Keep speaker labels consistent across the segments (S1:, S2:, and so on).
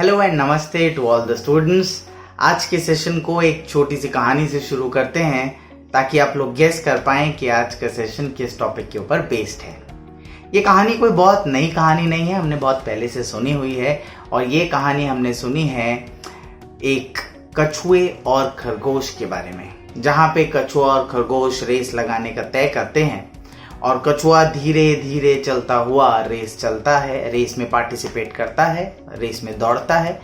S1: Hello and नमस्ते to all the students. आज के सेशन को एक छोटी सी कहानी से शुरू करते हैं ताकि आप लोग गेस कर पाएं कि आज का सेशन किस टॉपिक के ऊपर बेस्ड है। ये कहानी कोई बहुत नई कहानी नहीं है, हमने बहुत पहले से सुनी हुई है और ये कहानी हमने सुनी है एक कछुए और खरगोश के बारे में, जहाँ पे कछुआ और खरगोश रेस लगाने का तय करते हैं और कछुआ धीरे धीरे चलता हुआ रेस चलता है, रेस में पार्टिसिपेट करता है, रेस में दौड़ता है,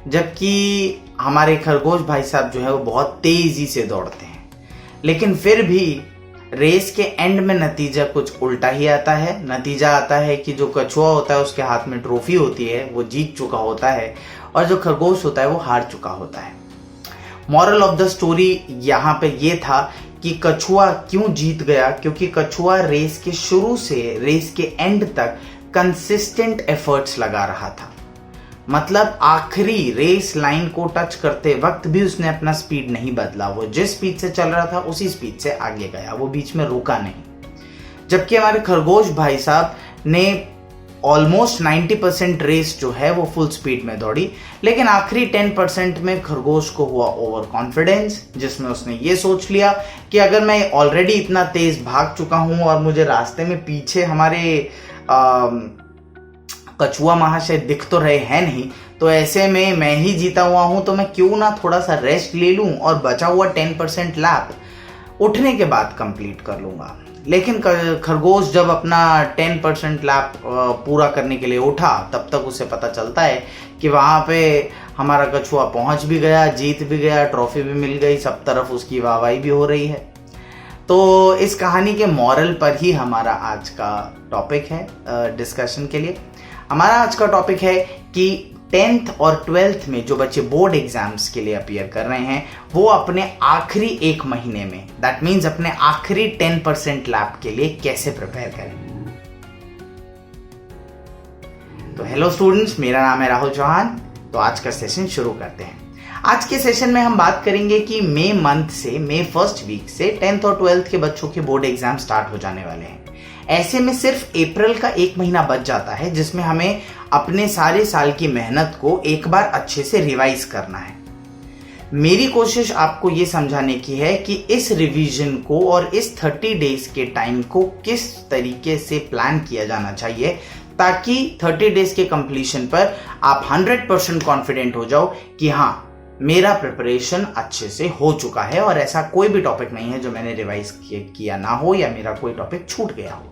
S1: जबकि हमारे खरगोश भाई साहब जो है वो बहुत तेजी से दौड़ते हैं। लेकिन फिर भी रेस के एंड में नतीजा कुछ उल्टा ही आता है। नतीजा आता है कि जो कछुआ होता है उसके हाथ में ट्रॉफी होती है, वो जीत चुका होता है, और जो खरगोश होता है वो हार चुका होता है। मॉरल ऑफ द स्टोरी यहाँ पे ये था कि कछुआ क्यों जीत गया, क्योंकि कछुआ रेस के शुरू से रेस के एंड तक कंसिस्टेंट एफर्ट्स लगा रहा था। मतलब आखिरी रेस लाइन को टच करते वक्त भी उसने अपना स्पीड नहीं बदला, वो जिस स्पीड से चल रहा था उसी स्पीड से आगे गया, वो बीच में रुका नहीं। जबकि हमारे खरगोश भाई साहब ने ऑलमोस्ट 90% रेस जो है वो फुल स्पीड में दौड़ी, लेकिन आखिरी 10% में खरगोश को हुआ ओवर कॉन्फिडेंस, जिसमें उसने ये सोच लिया कि अगर मैं ऑलरेडी इतना तेज भाग चुका हूं और मुझे रास्ते में पीछे हमारे कछुआ महाशय दिख तो रहे हैं नहीं, तो ऐसे में मैं ही जीता हुआ हूं, तो मैं क्यों ना थोड़ा सा रेस्ट ले लूं और बचा हुआ 10% लैप उठने के बाद कंप्लीट कर लूंगा। लेकिन खरगोश जब अपना 10% लैप पूरा करने के लिए उठा, तब तक उसे पता चलता है कि वहाँ पे हमारा कछुआ पहुँच भी गया, जीत भी गया, ट्रॉफी भी मिल गई, सब तरफ उसकी वाहवाही भी हो रही है। तो इस कहानी के मॉरल पर ही हमारा आज का टॉपिक है डिस्कशन के लिए। हमारा आज का टॉपिक है कि 10th और 12th में जो बच्चे बोर्ड एग्जाम्स के लिए अपीयर कर रहे हैं वो अपने आखिरी एक महीने में, दैट मीन्स अपने आखिरी 10% लैप के लिए कैसे प्रिपेयर करें। तो हेलो स्टूडेंट्स, मेरा नाम है राहुल चौहान। तो आज का सेशन शुरू करते हैं। आज के सेशन में हम बात करेंगे कि मई मंथ से, मई फर्स्ट वीक से 10th और 12th के बच्चों के बोर्ड एग्जाम स्टार्ट हो जाने वाले हैं। ऐसे में सिर्फ अप्रैल का एक महीना बच जाता है जिसमें हमें अपने सारे साल की मेहनत को एक बार अच्छे से रिवाइज करना है। मेरी कोशिश आपको ये समझाने की है कि इस रिवीजन को और इस 30 डेज के टाइम को किस तरीके से प्लान किया जाना चाहिए ताकि 30 डेज के कंप्लीशन पर आप 100% कॉन्फिडेंट हो जाओ कि हाँ, मेरा प्रिपरेशन अच्छे से हो चुका है और ऐसा कोई भी टॉपिक नहीं है जो मैंने रिवाइज किया ना हो या मेरा कोई टॉपिक छूट गया हो,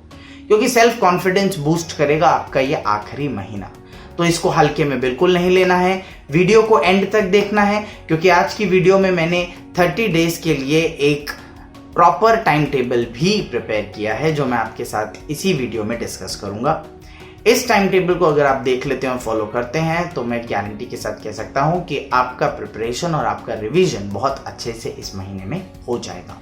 S1: क्योंकि सेल्फ कॉन्फिडेंस बूस्ट करेगा आपका ये आखिरी महीना। तो इसको हल्के में बिल्कुल नहीं लेना है, वीडियो को एंड तक देखना है, क्योंकि आज की वीडियो में मैंने 30 डेज के लिए एक प्रॉपर टाइम टेबल भी प्रिपेयर किया है जो मैं आपके साथ इसी वीडियो में डिस्कस करूंगा। इस टाइम टेबल को अगर आप देख लेते हैं और फॉलो करते हैं तो मैं गारंटी के साथ कह सकता हूं कि आपका प्रिपरेशन और आपका रिवीजन बहुत अच्छे से इस महीने में हो जाएगा।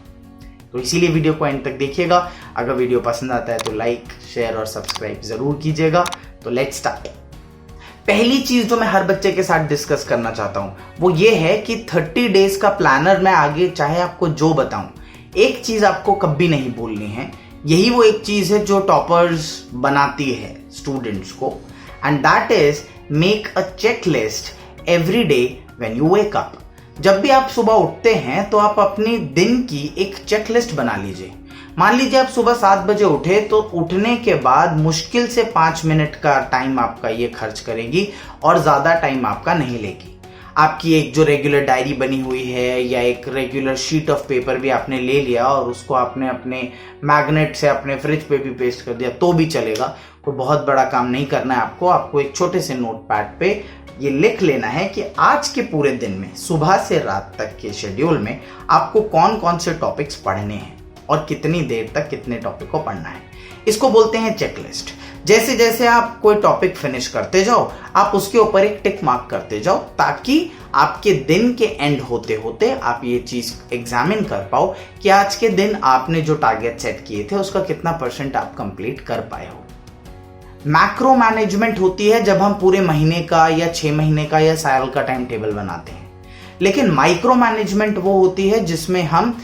S1: तो इसीलिए वीडियो को एंड तक देखिएगा। अगर वीडियो पसंद आता है तो लाइक, शेयर और सब्सक्राइब जरूर कीजिएगा। तो लेट्स स्टार्ट। पहली चीज जो मैं हर बच्चे के साथ डिस्कस करना चाहता हूं वो ये है कि 30 डेज का प्लानर मैं आगे चाहे आपको जो बताऊं, एक चीज आपको कभी नहीं भूलनी है। यही वो एक चीज है जो टॉपर्स बनाती है स्टूडेंट्स को, and that is make a checklist every day when you wake up. जब भी आप सुबह उठते हैं तो आप अपनी दिन की एक चेक लिस्ट बना लीजिए। मान लीजिए आप सुबह 7 बजे उठे तो उठने के बाद मुश्किल से 5 मिनट का टाइम आपका ये खर्च करेगी और ज्यादा टाइम आपका नहीं लेगी। आपकी एक जो रेगुलर डायरी बनी हुई है या एक रेगुलर शीट ऑफ पेपर भी आपने ले लिया और उसको आपने अपने मैग्नेट से अपने फ्रिज पे भी पेस्ट कर दिया तो भी चलेगा। कोई बहुत बड़ा काम नहीं करना है आपको एक छोटे से नोटपैड पे ये लिख लेना है कि आज के पूरे दिन में सुबह से रात तक के शेड्यूल में आपको कौन कौन से टॉपिक्स पढ़ने हैं और कितनी देर तक कितने टॉपिक को पढ़ना है। इसको बोलते हैं चेकलिस्ट। जैसे जैसे आप कोई टॉपिक फिनिश करते जाओ आप उसके ऊपर एक टिक मार्क करते जाओ ताकि आपके दिन के एंड होते होते आप ये चीज एग्जामिन कर पाओ कि आज के दिन आपने जो टारगेट सेट किए थे उसका कितना % आप कंप्लीट कर पाए हो। मैक्रो मैनेजमेंट होती है जब हम पूरे महीने का या 6 महीने का या साल का टाइम टेबल बनाते हैं, लेकिन माइक्रो मैनेजमेंट वो होती है जिसमें हम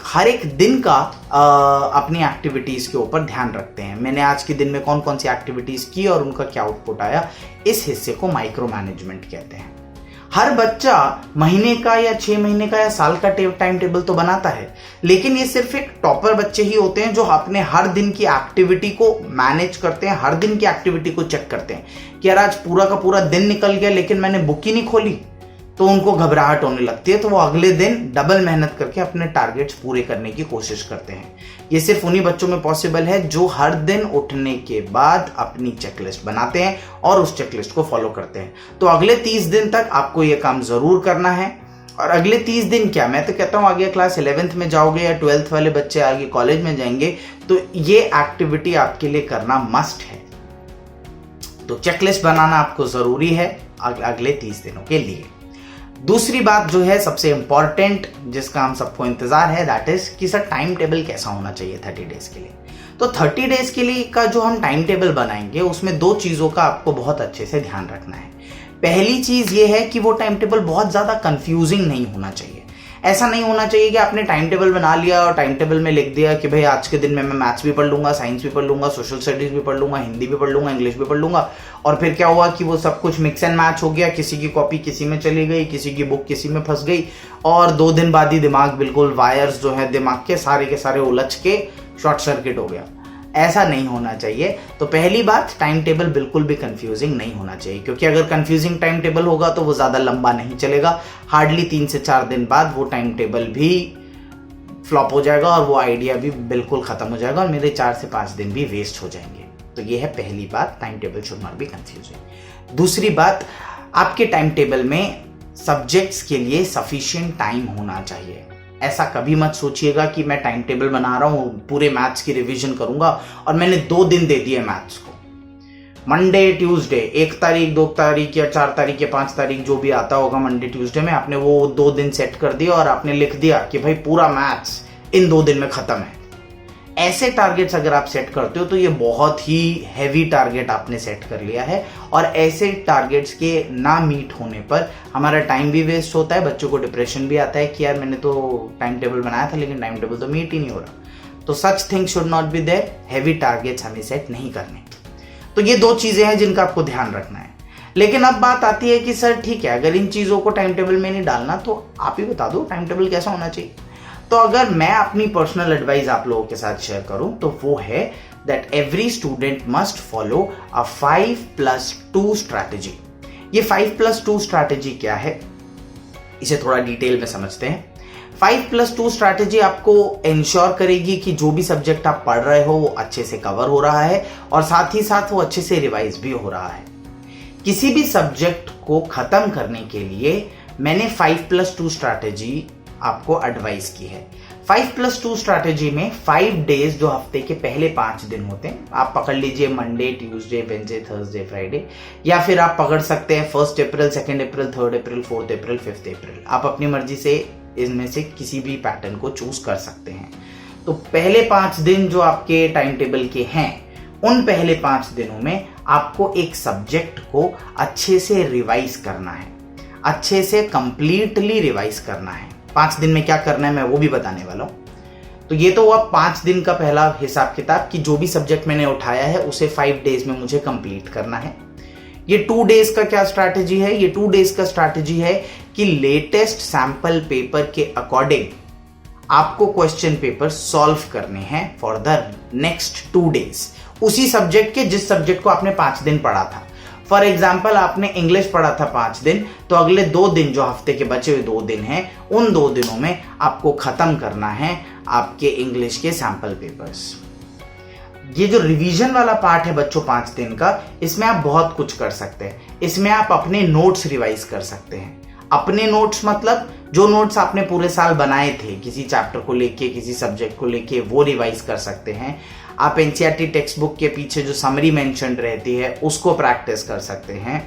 S1: हर एक दिन का अपनी एक्टिविटीज के ऊपर ध्यान रखते हैं। मैंने आज के दिन में कौन कौन सी एक्टिविटीज की और उनका क्या आउटपुट आया, इस हिस्से को माइक्रो मैनेजमेंट कहते हैं। हर बच्चा महीने का या 6 महीने का या साल का टाइम टेबल तो बनाता है, लेकिन ये सिर्फ एक टॉपर बच्चे ही होते हैं जो अपने हर दिन की एक्टिविटी को मैनेज करते हैं, हर दिन की एक्टिविटी को चेक करते हैं कि यार आज पूरा का पूरा दिन निकल गया लेकिन मैंने बुक ही नहीं खोली, तो उनको घबराहट होने लगती है। तो वो अगले दिन डबल मेहनत करके अपने टारगेट्स पूरे करने की कोशिश करते हैं। ये सिर्फ उन्हीं बच्चों में पॉसिबल है जो हर दिन उठने के बाद अपनी चेकलिस्ट बनाते हैं और उस चेकलिस्ट को फॉलो करते हैं। तो अगले 30 दिन तक आपको ये काम जरूर करना है। और अगले 30 दिन क्या, मैं तो कहता हूँ आगे क्लास 11th में जाओगे या 12th वाले बच्चे आगे कॉलेज में जाएंगे तो ये एक्टिविटी आपके लिए करना मस्ट है। तो चेकलिस्ट बनाना आपको जरूरी है अगले 30 दिनों के लिए। दूसरी बात जो है सबसे इंपॉर्टेंट, जिसका हम सबको इंतजार है, दैट इज कि सर टाइम टेबल कैसा होना चाहिए 30 डेज के लिए। तो 30 डेज के लिए का जो हम टाइम टेबल बनाएंगे उसमें 2 चीजों का आपको बहुत अच्छे से ध्यान रखना है। पहली चीज ये है कि वो टाइम टेबल बहुत ज्यादा कंफ्यूजिंग नहीं होना चाहिए। ऐसा नहीं होना चाहिए कि आपने टाइम टेबल बना लिया और टाइम टेबल में लिख दिया कि भाई आज के दिन में मैं मैथ्स भी पढ़ लूंगा, साइंस भी पढ़ लूंगा, सोशल स्टडीज भी पढ़ लूंगा, हिंदी भी पढ़ लूंगा, इंग्लिश भी पढ़ लूंगा, और फिर क्या हुआ कि वो सब कुछ मिक्स एंड मैच हो गया, किसी की कॉपी किसी में चली गई, किसी की बुक किसी में फंस गई, और 2 दिन बाद ही दिमाग बिल्कुल वायर्स जो है दिमाग के सारे उलझ के शॉर्ट सर्किट हो गया। ऐसा नहीं होना चाहिए। तो पहली बात, टाइम टेबल बिल्कुल भी कंफ्यूजिंग नहीं होना चाहिए, क्योंकि अगर कंफ्यूजिंग टाइम टेबल होगा तो वो ज्यादा लंबा नहीं चलेगा। हार्डली 3 से 4 दिन बाद वो टाइम टेबल भी फ्लॉप हो जाएगा और वो आइडिया भी बिल्कुल खत्म हो जाएगा और मेरे 4 से 5 दिन भी वेस्ट हो जाएंगे। तो ये है पहली बात, time table should not B confusing. दूसरी बात, आपके टाइम टेबल में सब्जेक्ट्स के लिए सफिशिएंट टाइम होना चाहिए। ऐसा कभी मत सोचिएगा कि मैं टाइम टेबल बना रहा हूं, पूरे मैथ्स की रिवीजन करूंगा और मैंने 2 दिन दे दिए मैथ्स को, मंडे ट्यूसडे, 1 तारीख 2 तारीख या 4 तारीख या 5 तारीख जो भी आता होगा मंडे ट्यूसडे में, आपने वो 2 दिन सेट कर दिया और आपने लिख दिया कि भाई पूरा मैथ्स इन 2 दिन में खत्म है। ऐसे टारगेट्स अगर आप सेट करते हो तो ये बहुत ही हैवी टारगेट आपने सेट कर लिया है, और ऐसे टारगेट्स के ना मीट होने पर हमारा टाइम भी वेस्ट होता है, बच्चों को डिप्रेशन भी आता है कि यार मैंने तो टाइम टेबल बनाया था लेकिन टाइम टेबल तो मीट ही नहीं हो रहा। तो such things should not be there, heavy targets हमें सेट नहीं करने। तो ये 2 चीजें हैं जिनका आपको ध्यान रखना है। लेकिन अब बात आती है कि सर ठीक है, अगर इन चीजों को टाइम टेबल में नहीं डालना तो आप ही बता दो टाइम टेबल कैसा होना चाहिए। तो अगर मैं अपनी पर्सनल एडवाइस आप लोगों के साथ शेयर करूं तो वो है that every student must follow a 5+2 strategy. ये 5+2 स्ट्रैटेजी क्या है, इसे थोड़ा डिटेल में समझते हैं। 5+2 स्ट्रैटेजी आपको इंश्योर करेगी कि जो भी सब्जेक्ट आप पढ़ रहे हो वो अच्छे से कवर हो रहा है और साथ ही साथ वो अच्छे से रिवाइज भी हो रहा है। किसी भी सब्जेक्ट को खत्म करने के लिए मैंने 5+2 स्ट्रैटेजी आपको एडवाइस की है। 5+2 स्ट्रैटेजी में 5 डेज जो हफ्ते के पहले 5 दिन होते हैं, आप पकड़ लीजिए Monday Tuesday Wednesday Thursday Friday, या फिर आप पकड़ सकते हैं 1 अप्रैल 2 अप्रैल 3 अप्रैल 4 अप्रैल 5 अप्रैल। आप अपनी मर्जी से इनमें से किसी भी पैटर्न को चूज कर सकते हैं। तो पहले 5 दिन जो आपके टाइम टेबल के हैं, उन पहले 5 दिनों में आपको एक सब्जेक्ट को अच्छे से रिवाइज करना है, अच्छे से कंप्लीटली रिवाइज करना है। 5 दिन में क्या करना है मैं वो भी बताने वाला हूं। तो ये तो हुआ 5 दिन का पहला हिसाब किताब कि जो भी सब्जेक्ट मैंने उठाया है उसे 5 डेज में मुझे कंप्लीट करना है। ये 2 डेज का क्या स्ट्रैटेजी है, ये 2 डेज का स्ट्रैटेजी है कि लेटेस्ट सैंपल पेपर के अकॉर्डिंग आपको क्वेश्चन पेपर सॉल्व करने हैं फॉर द नेक्स्ट 2 डेज, उसी सब्जेक्ट के जिस सब्जेक्ट को आपने 5 दिन पढ़ा था। फॉर एग्जाम्पल आपने इंग्लिश पढ़ा था 5 दिन, तो अगले 2 दिन जो हफ्ते के बचे हुए 2 दिन हैं, उन 2 दिनों में आपको खत्म करना है आपके इंग्लिश के सैंपल पेपर्स। ये जो रिवीजन वाला पार्ट है बच्चों 5 दिन का, इसमें आप बहुत कुछ कर सकते हैं। इसमें आप अपने नोट्स रिवाइज कर सकते हैं। अपने नोट्स मतलब जो नोट्स आपने पूरे साल बनाए थे किसी चैप्टर को लेके, किसी सब्जेक्ट को लेके, वो रिवाइज कर सकते हैं। आप एनसीईआरटी टेक्स्ट बुक के पीछे जो समरी मेंशन रहती है उसको प्रैक्टिस कर सकते हैं।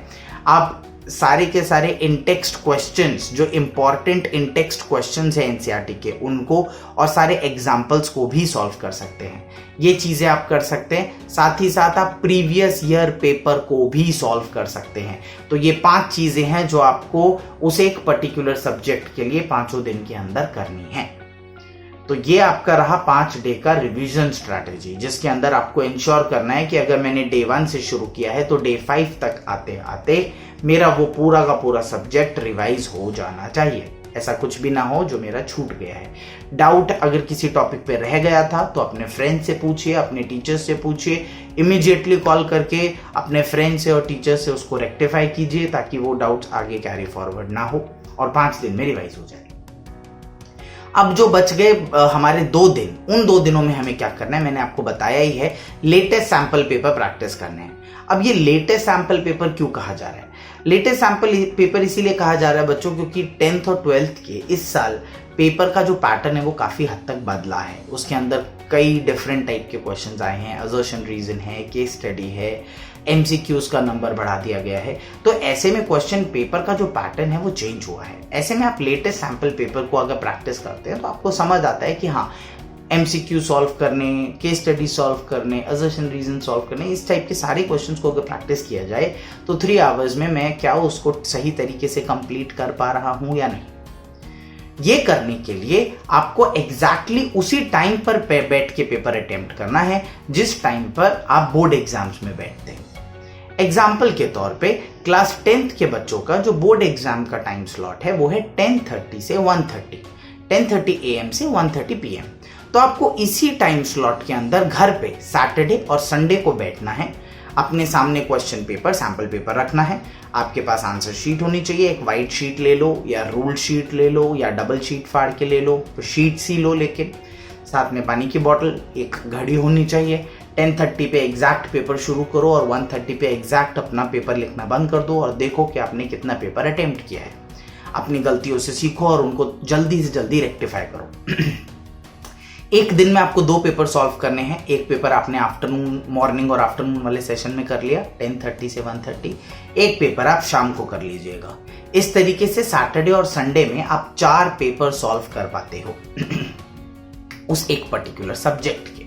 S1: आप सारे के सारे इन-टेक्स्ट क्वेश्चंस, जो इंपॉर्टेंट इन-टेक्स्ट क्वेश्चंस है एनसीईआरटी के, उनको और सारे एग्जाम्पल्स को भी सॉल्व कर सकते हैं। ये चीजें आप कर सकते हैं। साथ ही साथ आप प्रीवियस ईयर पेपर को भी सॉल्व कर सकते हैं। तो ये 5 चीजें हैं जो आपको उस एक पर्टिकुलर सब्जेक्ट के लिए 5 दिन के अंदर करनी है। तो ये आपका रहा 5 डे का रिवीजन स्ट्रैटेजी, जिसके अंदर आपको इंश्योर करना है कि अगर मैंने डे 1 से शुरू किया है तो डे 5 तक आते आते मेरा वो पूरा का पूरा सब्जेक्ट रिवाइज हो जाना चाहिए। ऐसा कुछ भी ना हो जो मेरा छूट गया है। डाउट अगर किसी टॉपिक पे रह गया था तो अपने फ्रेंड से पूछिए, अपने टीचर से पूछिए, इमीडिएटली कॉल करके अपने फ्रेंड से और टीचर से उसको रेक्टिफाई कीजिए, ताकि वो डाउट्स आगे कैरी फॉरवर्ड ना हो और 5 दिन में रिवाइज हो जाए। अब जो बच गए हमारे 2 दिन, उन 2 दिनों में हमें क्या करना है मैंने आपको बताया ही है, लेटेस्ट सैंपल पेपर प्रैक्टिस करने हैं। अब ये लेटेस्ट सैंपल पेपर क्यों कहा जा रहा है? लेटेस्ट सैंपल पेपर इसीलिए कहा जा रहा है बच्चों क्योंकि 10th और 12th के इस साल पेपर का जो पैटर्न है वो काफी हद तक बदला है। उसके अंदर कई डिफरेंट टाइप के क्वेश्चंस आए हैं, असर्शन रीजन है, केस स्टडी है, एमसीक्यूज का नंबर बढ़ा दिया गया है। तो ऐसे में क्वेश्चन पेपर का जो पैटर्न है वो चेंज हुआ है। ऐसे में आप लेटेस्ट सैंपल पेपर को अगर प्रैक्टिस करते हैं तो आपको समझ आता है कि हाँ, एमसीक्यू सॉल्व करने, केस स्टडी सॉल्व करने, असर्शन रीजन सॉल्व करने, इस टाइप के सारे क्वेश्चंस को अगर प्रैक्टिस किया जाए तो 3 आवर्स में मैं क्या उसको सही तरीके से कंप्लीट कर पा रहा हूं या नहीं। ये करने के लिए आपको एग्जैक्टली उसी टाइम पर बैठ के पेपर अटेम्प्ट करना है जिस टाइम पर आप बोर्ड एग्जाम्स में बैठते हैं। एग्जाम्पल के तौर पे क्लास 10th के बच्चों का जो बोर्ड एग्जाम का टाइम स्लॉट है वो है 10:30 से 1:30, 10:30 AM से 1:30 PM। तो आपको इसी टाइम स्लॉट के अंदर घर पे सैटरडे और संडे को बैठना है। अपने सामने क्वेश्चन पेपर, सैंपल पेपर रखना है, आपके पास आंसर शीट होनी चाहिए, एक वाइट शीट ले लो या रूल शीट ले लो या डबल शीट फाड़ के ले लो, तो शीट सी लो, लेकिन साथ में पानी की बोतल, एक घड़ी होनी चाहिए। 10:30 पे एग्जैक्ट पेपर शुरू करो और 1:30 पे एग्जैक्ट अपना पेपर लिखना बंद कर दो और देखो कि आपने कितना पेपर अटेम्प्ट किया है। अपनी गलतियों से सीखो और उनको जल्दी से जल्दी रेक्टिफाई करो। एक दिन में आपको 2 पेपर सॉल्व करने हैं। एक पेपर आपने आफ्टरनून, मॉर्निंग और आफ्टरनून वाले सेशन में कर लिया 10:30 से 1:30, एक पेपर आप शाम को कर लीजिएगा। इस तरीके से सैटरडे और संडे में आप 4 पेपर सॉल्व कर पाते हो उस एक पर्टिकुलर सब्जेक्ट के।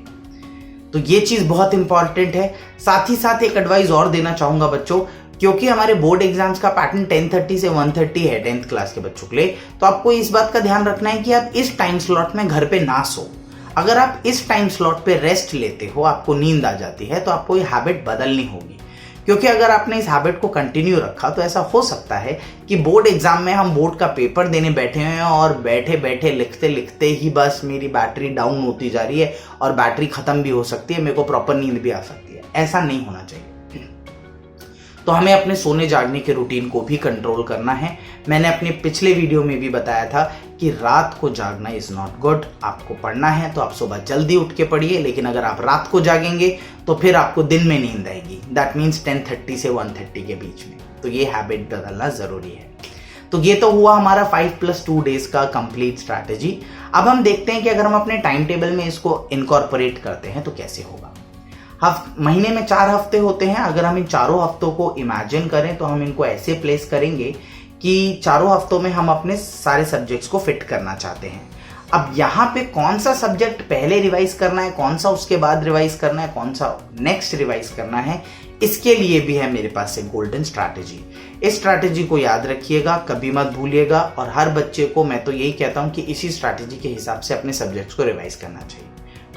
S1: तो ये चीज बहुत इंपॉर्टेंट है। साथ ही साथ एक एडवाइस और देना चाहूंगा बच्चों, क्योंकि हमारे बोर्ड एग्जाम्स का पैटर्न 10:30 से 1:30 है 10th क्लास के बच्चों के लिए, तो आपको इस बात का ध्यान रखना है कि आप इस टाइम स्लॉट में घर पे ना सो। अगर आप इस टाइम स्लॉट पे रेस्ट लेते हो, आपको नींद आ जाती है, तो आपको ये हैबिट बदलनी होगी। क्योंकि अगर आपने इस हैबिट को कंटिन्यू रखा तो ऐसा हो सकता है कि बोर्ड एग्जाम में हम बोर्ड का पेपर देने बैठे हैं और बैठे बैठे लिखते लिखते ही बस मेरी बैटरी डाउन होती जा रही है और बैटरी खत्म भी हो सकती है, मेरे को प्रॉपर नींद भी आ सकती है। ऐसा नहीं होना चाहिए। तो हमें अपने सोने जागने के रूटीन को भी कंट्रोल करना है। मैंने अपने पिछले वीडियो में भी बताया था कि रात को जागना इज नॉट गुड। आपको पढ़ना है तो आप सुबह जल्दी उठ के पढ़िए, लेकिन अगर आप रात को जागेंगे तो फिर आपको दिन में नींद आएगी। दैट मीन्स 10:30 से 1:30 के बीच में। तो ये हैबिट बदलना जरूरी है। तो ये तो हुआ हमारा 5+2 डेज का कंप्लीट स्ट्रैटेजी। अब हम देखते हैं कि अगर हम अपने टाइम टेबल में इसको इनकॉर्पोरेट करते हैं तो कैसे होगा। महीने में 4 हफ्ते होते हैं। अगर हम इन चारों हफ्तों को इमेजिन करें तो हम इनको ऐसे प्लेस करेंगे कि चारों हफ्तों में हम अपने सारे सब्जेक्ट्स को फिट करना चाहते हैं। अब यहाँ पे कौन सा सब्जेक्ट पहले रिवाइज करना है, कौन सा उसके बाद रिवाइज करना है, कौन सा नेक्स्ट रिवाइज करना है, इसके लिए भी है मेरे पास एक गोल्डन स्ट्रैटेजी। इस स्ट्रैटेजी को याद रखिएगा, कभी मत भूलिएगा, और हर बच्चे को मैं तो यही कहता हूं कि इसी स्ट्रैटेजी के हिसाब से अपने सब्जेक्ट्स को रिवाइज करना चाहिए।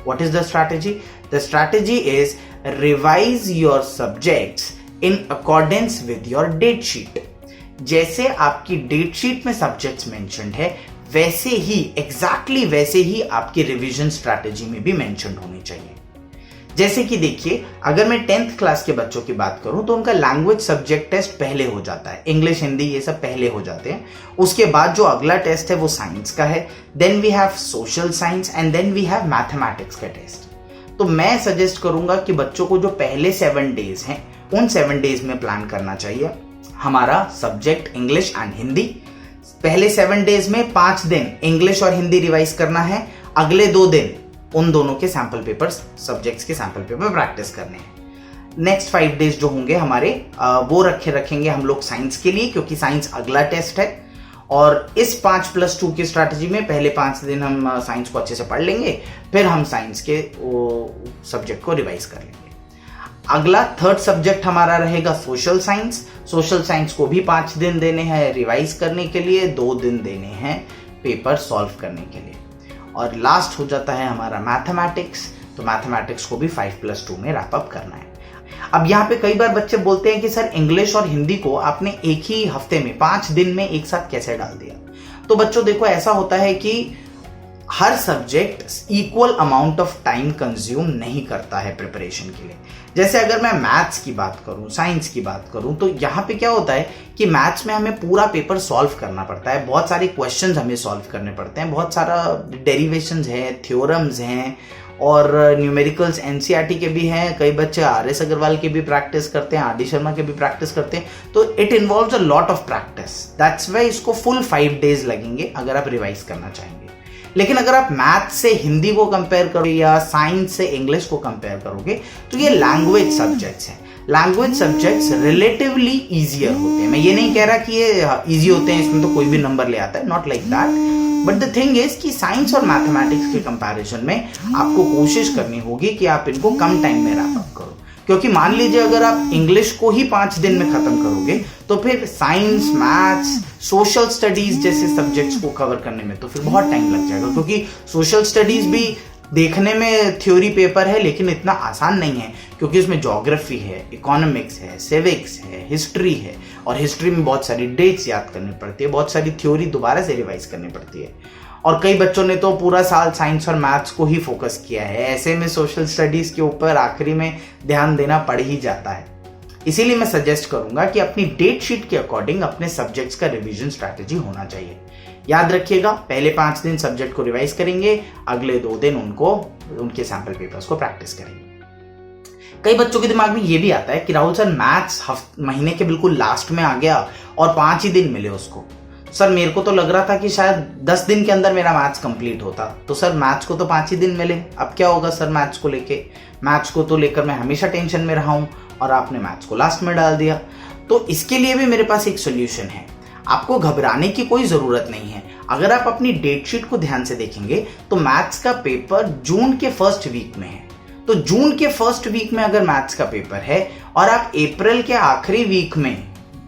S1: What is the strategy? The strategy is revise your subjects in accordance with your date sheet. जैसे आपकी डेट शीट में सब्जेक्ट्स मेंशन्ड है, वैसे ही एग्जैक्टली वैसे ही आपकी रिवीजन स्ट्रैटेजी में भी मेंशन्ड होनी चाहिए। जैसे कि देखिए, अगर मैं 10th क्लास के बच्चों की बात करूं तो उनका लैंग्वेज सब्जेक्ट टेस्ट पहले हो जाता है, इंग्लिश, हिंदी, ये सब पहले हो जाते हैं। उसके बाद जो अगला टेस्ट है वो साइंस का है, then we have social science and then we have mathematics का टेस्ट। तो मैं सजेस्ट करूंगा कि बच्चों को जो पहले 7 डेज हैं उन 7 डेज में प्लान करना चाहिए हमारा सब्जेक्ट इंग्लिश एंड हिंदी। पहले 7 डेज में 5 दिन इंग्लिश और हिंदी रिवाइज करना है, अगले 2 दिन उन दोनों के सैंपल पेपर्स, सब्जेक्ट्स के सैंपल पेपर प्रैक्टिस करने हैं। नेक्स्ट 5 डेज जो होंगे हमारे वो रखेंगे हम लोग साइंस के लिए, क्योंकि साइंस अगला टेस्ट है। और इस 5+2 की स्ट्रैटेजी में पहले 5 दिन हम साइंस को अच्छे से पढ़ लेंगे, फिर हम साइंस के सब्जेक्ट को रिवाइज कर लेंगे। अगला 3rd सब्जेक्ट हमारा रहेगा सोशल साइंस। सोशल साइंस को भी 5 दिन देने हैं रिवाइज करने के लिए, 2 दिन देने हैं पेपर सॉल्व करने के लिए। और लास्ट हो जाता है हमारा मैथमेटिक्स। तो मैथमेटिक्स को भी 5+2 में रैप अप करना है। अब यहाँ पे कई बार बच्चे बोलते हैं कि सर इंग्लिश और हिंदी को आपने एक ही हफ्ते में 5 दिन में एक साथ कैसे डाल दिया। तो बच्चों देखो, ऐसा होता है कि हर subject equal amount of time consume नहीं करता है प्रिपरेशन के लिए। जैसे अगर मैं मैथ्स की बात करूं, साइंस की बात करूं, तो यहाँ पे क्या होता है कि मैथ्स में हमें पूरा पेपर सॉल्व करना पड़ता है, बहुत सारे क्वेश्चंस हमें सॉल्व करने पड़ते हैं, बहुत सारा डेरिवेशंस हैं, थ्योरम्स हैं और न्यूमेरिकल्स एनसीईआरटी के भी हैं, कई बच्चे आर.एस. अग्रवाल के भी प्रैक्टिस करते हैं, आर.डी. शर्मा के भी प्रैक्टिस करते हैं। तो it involves a lot of practice, that's why इसको फुल 5 डेज लगेंगे अगर आप रिवाइज करना चाहेंगे। लेकिन अगर आप मैथ से हिंदी को कंपेयर करोगे या साइंस से इंग्लिश को कंपेयर करोगे तो ये लैंग्वेज सब्जेक्ट्स हैं। लैंग्वेज सब्जेक्ट्स रिलेटिवली ईजियर होते हैं। मैं ये नहीं कह रहा कि ये ईजी होते हैं, इसमें तो कोई भी नंबर ले आता है, not like that. But the thing is कि साइंस और मैथमेटिक्स के कंपैरिजन में आपको कोशिश करनी होगी कि आप इनको कम टाइम में रैप अप करो, क्योंकि मान लीजिए अगर आप इंग्लिश को ही 5 दिन में खत्म करोगे तो फिर साइंस, मैथ्स, सोशल स्टडीज जैसे सब्जेक्ट्स को कवर करने में तो फिर बहुत टाइम लग जाएगा, क्योंकि सोशल स्टडीज भी देखने में थ्योरी पेपर है लेकिन इतना आसान नहीं है, क्योंकि उसमें ज्योग्राफी है, इकोनॉमिक्स है, सिविक्स है, हिस्ट्री है, और हिस्ट्री में बहुत सारी डेट्स याद करनी पड़ती है, बहुत सारी थ्योरी दोबारा से रिवाइज करनी पड़ती है। और कई बच्चों ने तो पूरा साल साइंस और मैथ्स को ही फोकस किया है, ऐसे में सोशल स्टडीज के ऊपर आखिरी में ध्यान देना पड़ ही जाता है। इसीलिए मैं सजेस्ट करूंगा कि अपनी डेट शीट के अकॉर्डिंग अपने सब्जेक्ट्स का रिवीजन स्ट्रैटेजी होना चाहिए। याद रखिएगा, पहले 5 दिन सब्जेक्ट को रिवाइज करेंगे, अगले 2 दिन उनके सैंपल पेपर्स को प्रैक्टिस करेंगे। कई बच्चों के दिमाग में ये भी आता है कि राहुल सर मैथ्स महीने के बिल्कुल लास्ट में आ गया और 5 ही दिन मिले उसको। सर मेरे को तो लग रहा था कि शायद 10 दिन के अंदर मेरा मैथ्स कंप्लीट होता, तो सर मैथ्स को तो 5 ही दिन मिले, अब क्या होगा सर मैथ्स को लेके? मैथ्स को तो लेकर मैं हमेशा टेंशन में रहा हूं और आपने मैथ्स को लास्ट में डाल दिया। तो इसके लिए भी मेरे पास एक सोल्यूशन है। आपको घबराने की कोई जरूरत नहीं है। अगर आप अपनी डेट शीट को ध्यान से देखेंगे तो मैथ्स का पेपर जून के फर्स्ट वीक में है। तो जून के फर्स्ट वीक में अगर मैथ्स का पेपर है और आप अप्रैल के आखिरी वीक में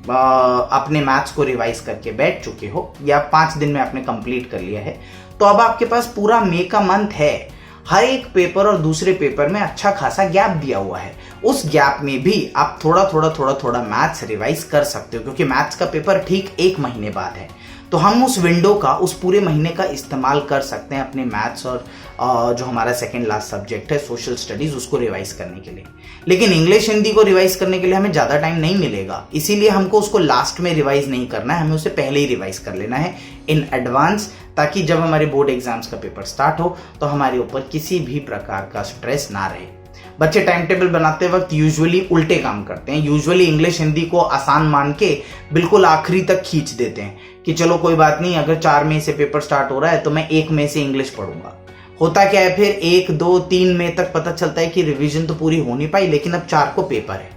S1: अपने मैथ्स को रिवाइज करके बैठ चुके हो या 5 दिन में आपने कंप्लीट कर लिया है, तो अब आपके पास पूरा मई का मंथ है। हर एक पेपर और दूसरे पेपर में अच्छा खासा गैप दिया हुआ है। उस गैप में भी आप थोड़ा मैथ्स रिवाइज कर सकते हो, क्योंकि मैथ्स का पेपर ठीक 1 महीने बाद है। तो हम उस विंडो का, उस पूरे महीने का इस्तेमाल कर सकते हैं अपने मैथ्स और जो हमारा सेकेंड लास्ट सब्जेक्ट है सोशल स्टडीज, उसको रिवाइज करने के लिए। लेकिन इंग्लिश हिंदी को रिवाइज करने के लिए हमें ज़्यादा टाइम नहीं मिलेगा, इसीलिए हमको उसको लास्ट में रिवाइज नहीं करना है, हमें उसे पहले ही रिवाइज कर लेना है इन एडवांस, ताकि जब हमारे बोर्ड एग्जाम्स का पेपर स्टार्ट हो तो हमारे ऊपर किसी भी प्रकार का स्ट्रेस ना रहे। बच्चे टाइम टेबल बनाते वक्त यूजुअली उल्टे काम करते हैं। यूजुअली इंग्लिश हिंदी को आसान मान के बिल्कुल आखिरी तक खींच देते हैं कि चलो कोई बात नहीं, अगर 4 मई से पेपर स्टार्ट हो रहा है तो मैं 1 मई से इंग्लिश पढ़ूंगा। होता क्या है, फिर 1, 2, 3 मई तक पता चलता है कि रिवीजन तो पूरी हो नहीं पाई, लेकिन अब 4 को पेपर है।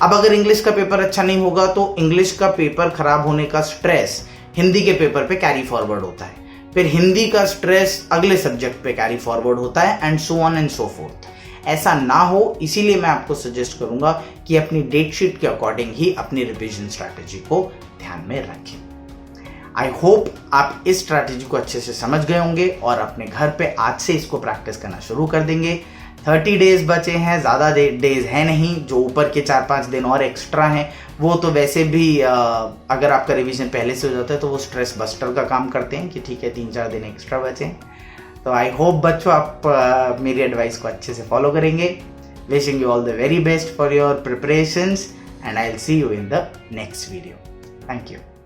S1: अब अगर इंग्लिश का पेपर अच्छा नहीं होगा तो इंग्लिश का पेपर खराब होने का स्ट्रेस हिंदी के पेपर पे कैरी फॉरवर्ड होता है, फिर हिंदी का स्ट्रेस अगले सब्जेक्ट पे कैरी फॉरवर्ड होता है, and so on and so fourth. ऐसा ना हो, इसीलिए मैं आपको सजेस्ट करूंगा कि अपनी डेट शीट के अकॉर्डिंग ही अपनी रिवीजन स्ट्रैटेजी को ध्यान में रखें। आई होप आप इस स्ट्रैटेजी को अच्छे से समझ गए होंगे और अपने घर पे आज से इसको प्रैक्टिस करना शुरू कर देंगे। 30 डेज बचे हैं, ज़्यादा डेज है नहीं। जो ऊपर के 4-5 दिन और एक्स्ट्रा हैं वो तो वैसे भी अगर आपका रिवीजन पहले से हो जाता है तो वो स्ट्रेस बस्टर का काम करते हैं कि ठीक है 3-4 दिन एक्स्ट्रा बचे हैं। तो आई होप बच्चों आप मेरी एडवाइस को अच्छे से फॉलो करेंगे। Wishing you all the very best for your preparations and I will see you in the next video. Thank you.